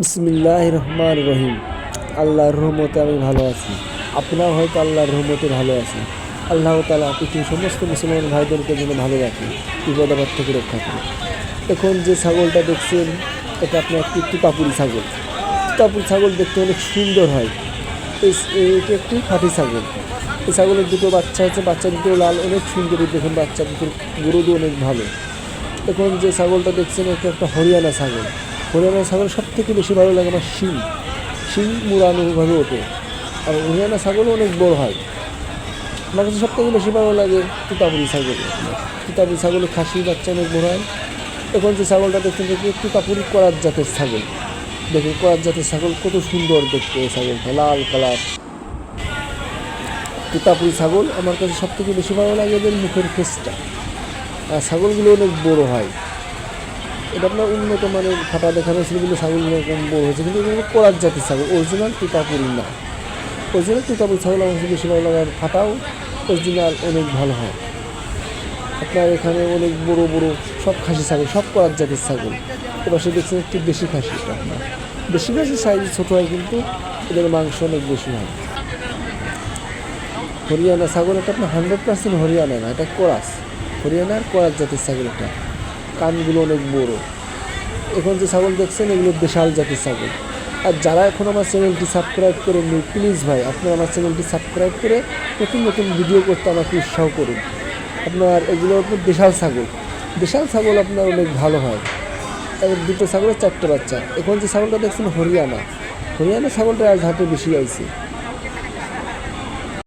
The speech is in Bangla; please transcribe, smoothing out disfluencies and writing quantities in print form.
বিসমিল্লাহির রহমানির রহিম। আল্লাহর রহমতে আমি ভালো আছি। আপনারা হয়তো আল্লাহর রহমতে ভালো আছেন। আল্লাহ তাআলা পৃথিবীর সমস্ত মুসলমান ভাইদেরকে যেন ভালো রাখে, বিপদ আপদ থেকে রক্ষা করে। এখন যে ছাগলটা দেখছেন, এটা আপনার একটি তুতাপুরি ছাগল। তুতাপুরি ছাগল দেখতে অনেক সুন্দর হয়। এটি একটি খাঁটি ছাগল। এই ছাগলের দুটো বাচ্চা আছে, বাচ্চা দুটো লাল, অনেক সুন্দরী। দেখুন বাচ্চা দুটোর গ্রোথও অনেক ভালো। এখন যে ছাগলটা দেখছেন, এটা একটা হরিয়ানা ছাগল। হরিয়ানা ছাগল সব থেকে বেশি ভালো লাগে আমার শিং মুড়ানোভাবে ওঠে। আর হরিয়ানা ছাগলও অনেক বড় হয়। আমার কাছে সব থেকে বেশি ভালো লাগে তুতাপুরি ছাগল। তুতাপুরি ছাগলের খাসি বাচ্চা অনেক বড় হয়। এখন যে ছাগলটা দেখছেন, দেখি তুতাপুরি করাত জাতের ছাগল। দেখুন করাত জাতের ছাগল কত সুন্দর দেখতে, এই ছাগলটা লাল কালার। তুতাপুরি ছাগল আমার কাছে সব থেকে বেশি ভালো লাগে এদের মুখের ফেসটা। আর ছাগলগুলো অনেক বড় হয়। এটা আপনার উন্নত মানের ফাটা দেখানো হয়েছিল, কিন্তু ছাগলগুলো এরকম বড় হয়েছে, কিন্তু এগুলো করাত জাতের ছাগল, অরিজিনাল তুতাপুরি না। অরিজিনাল তুতাপুরি ছাগল আমার কাছে বেশি ভালো লাগে। আর ফাটাও অরিজিনাল অনেক ভালো হয়। আপনার এখানে অনেক বড় বড় সব খাসি ছাগল, সব করাত জাতের ছাগল। এবার সে দেখছেন একটি দেশি খাসি। এটা আপনার দেশি খাসির সাইজ ছোটো হয়, কিন্তু এদের মাংস অনেক বেশি হয়। হরিয়ানা ছাগল এটা আপনার 100% হরিয়ানা না, এটা করাস। হরিয়ানার করাত জাতের ছাগল। এটা কানগুলো অনেক বড়। এখন যে ছাগল দেখছেন, এগুলো দেশাল জাতের ছাগল। আর যারা এখন আমার চ্যানেলটি সাবস্ক্রাইব করেননি, প্লিজ ভাই আপনারা আমার চ্যানেলটি সাবস্ক্রাইব করে নতুন নতুন ভিডিও করতে আমাকে উৎসাহ করুন। আপনার এগুলো আপনার দেশাল ছাগল। দেশাল ছাগল আপনার অনেক ভালো হয়। এবার দুটো ছাগলের 4টে বাচ্চা। এখন যে ছাগলটা দেখছেন হরিয়ানা ছাগলটা আজ হাটে বেশি আইছে।